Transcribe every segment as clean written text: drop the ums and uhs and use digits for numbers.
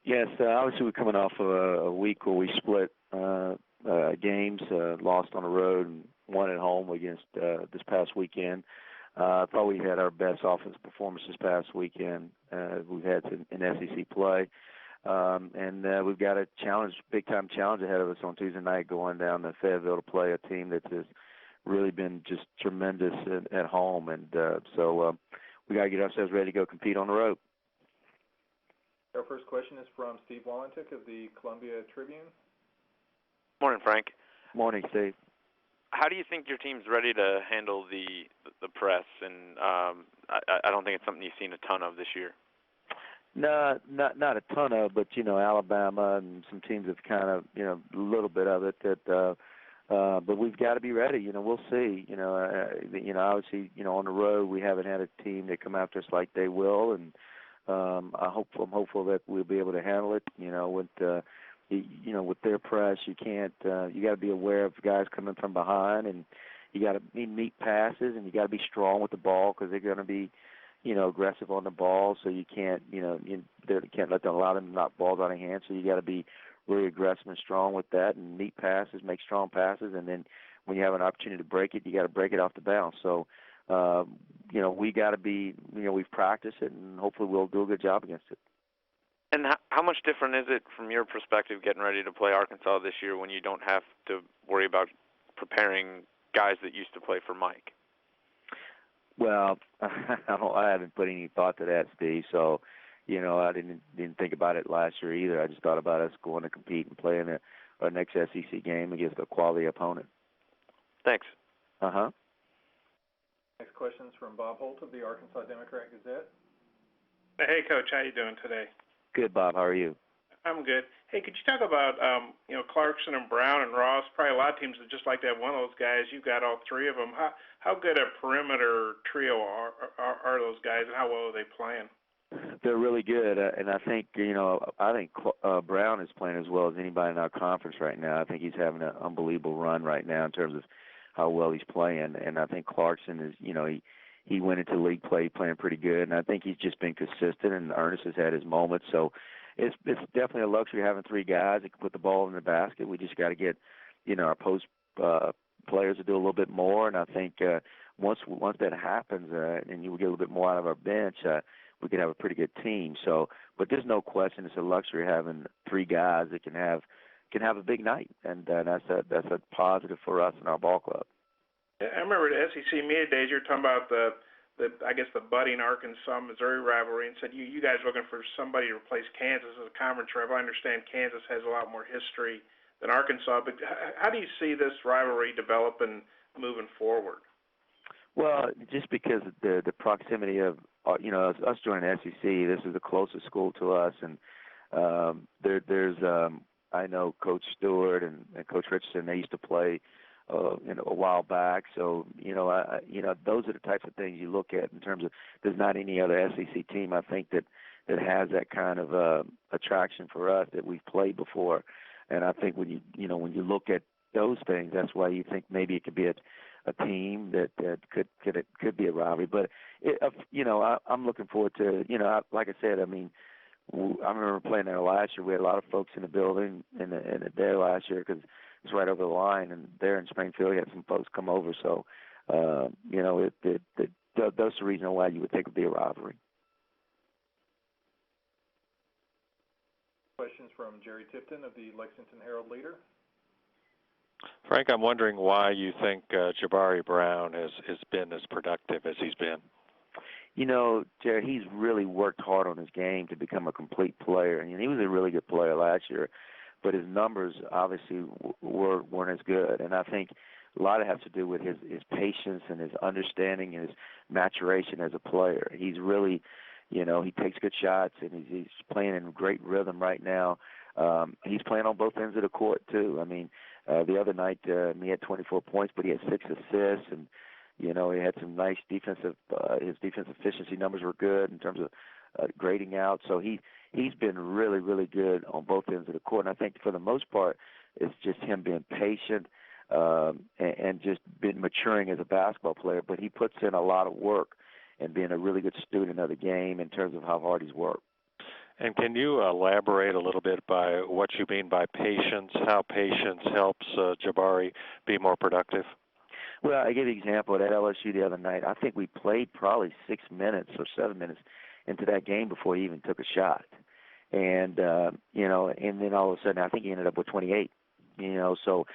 Yes, obviously we're coming off of a week where we split games, lost on the road and won at home against this past weekend. I thought we had our best offensive performance this past weekend. We've had in SEC play. And we've got a challenge, big-time challenge ahead of us on Tuesday night going down to Fayetteville to play a team that has really been just tremendous at home. And so we got to get ourselves ready to go compete on the road. Our first question is from Steve Wallentik of the Columbia Tribune. Morning, Frank. Morning, Steve. How do you think your team's ready to handle the press? And I don't think it's something you've seen a ton of this year. No, not a ton of, but Alabama and some teams have kind of a little bit of it. But we've got to be ready. We'll see. Obviously, on the road we haven't had a team that come after us like they will, and I'm hopeful that we'll be able to handle it. With their press, you can't. You got to be aware of guys coming from behind, and you got to meet passes, and you got to be strong with the ball because they're going to be, aggressive on the ball. So you can't, you can't allow them to knock balls out of hand. So you got to be really aggressive and strong with that, and neat passes, make strong passes, and then when you have an opportunity to break it, you got to break it off the bounce. So, we got to be, we've practiced it, and hopefully we'll do a good job against it. And how much different is it from your perspective getting ready to play Arkansas this year when you don't have to worry about preparing guys that used to play for Mike? Well, I haven't put any thought to that, Steve. So, I didn't think about it last year either. I just thought about us going to compete and playing our next SEC game against a quality opponent. Thanks. Uh-huh. Next question is from Bob Holt of the Arkansas Democrat-Gazette. Hey, Coach, how you doing today? Good, Bob. How are you? I'm good. Hey, could you talk about, Clarkson and Brown and Ross? Probably a lot of teams would just like to have one of those guys. You've got all three of them. How good a perimeter trio are those guys, and how well are they playing? They're really good, and I think Brown is playing as well as anybody in our conference right now. I think he's having an unbelievable run right now in terms of how well he's playing, and I think Clarkson is, he went into league play playing pretty good, and I think he's just been consistent, and Ernest has had his moments. So it's definitely a luxury having three guys that can put the ball in the basket. We just got to get, our post players to do a little bit more, and I think once that happens, and you get a little bit more out of our bench, we could have a pretty good team. So, but there's no question it's a luxury having three guys that can have a big night, and that's a positive for us in our ball club. I remember the SEC media days. You were talking about the budding Arkansas-Missouri rivalry, and said you guys are looking for somebody to replace Kansas as a conference rival. I understand Kansas has a lot more history than Arkansas, but how do you see this rivalry developing moving forward? Well, just because of the proximity of us joining the SEC, this is the closest school to us, and there's I know Coach Stewart and Coach Richardson. They used to play a while back, so those are the types of things you look at in terms of. There's not any other SEC team I think that has that kind of attraction for us that we've played before, and I think when you look at those things, that's why you think maybe it could be a team that could be a rivalry. But I'm looking forward to like I said, I mean. I remember playing there last year. We had a lot of folks in the building and there last year because it's right over the line. And there in Springfield, we had some folks come over. So, that's the reason why you would think it would be a rivalry. Questions from Jerry Tipton of the Lexington Herald-Leader. Frank, I'm wondering why you think Jabari Brown has been as productive as he's been. Jerry, he's really worked hard on his game to become a complete player. And he was a really good player last year, but his numbers obviously weren't as good. And I think a lot of it has to do with his patience and his understanding and his maturation as a player. He's really, he takes good shots, and he's playing in great rhythm right now. He's playing on both ends of the court, too. I mean, the other night he had 24 points, but he had 6 assists, and he had some nice defensive. His defensive efficiency numbers were good in terms of grading out. So he's been really, really good on both ends of the court. And I think for the most part, it's just him being patient and just been maturing as a basketball player. But he puts in a lot of work and being a really good student of the game in terms of how hard he's worked. And can you elaborate a little bit by what you mean by patience, how patience helps Jabari be more productive? Well, I gave you an example at LSU the other night. I think we played probably 6 minutes or 7 minutes into that game before he even took a shot. And, and then all of a sudden I think he ended up with 28. So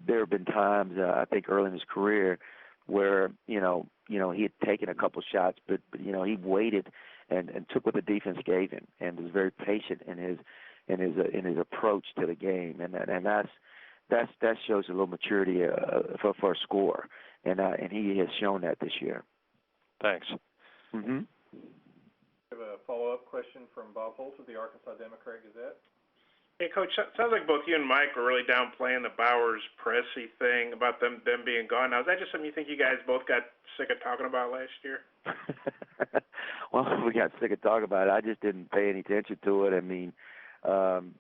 there have been times, I think early in his career where, he had taken a couple shots, but he waited and took what the defense gave him and was very patient in his approach to the game. And that shows a little maturity for a scorer. And he has shown that this year. Thanks. Mm-hmm. We have a follow-up question from Bob Holt of the Arkansas Democrat-Gazette. Hey, Coach, sounds like both you and Mike were really downplaying the Bowers-Pressey thing about them being gone. Now, is that just something you think you guys both got sick of talking about last year? Well, we got sick of talking about it. I just didn't pay any attention to it. I mean,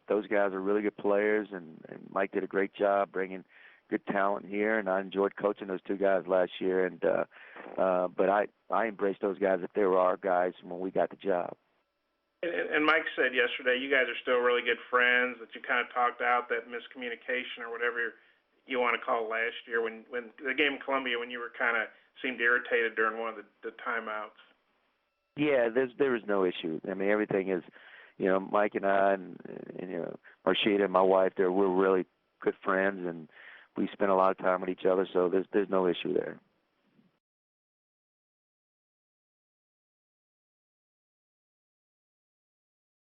those guys are really good players, and Mike did a great job bringing good talent here, and I enjoyed coaching those two guys last year. And but I embraced those guys if they were our guys when we got the job. And Mike said yesterday you guys are still really good friends, that you kind of talked out that miscommunication or whatever you want to call it last year when the game in Columbia, when you were kind of seemed irritated during one of the timeouts. Yeah, there is no issue. I mean, everything is, Mike and I and Marshita and my wife, we're really good friends, and we spend a lot of time with each other, so there's no issue there.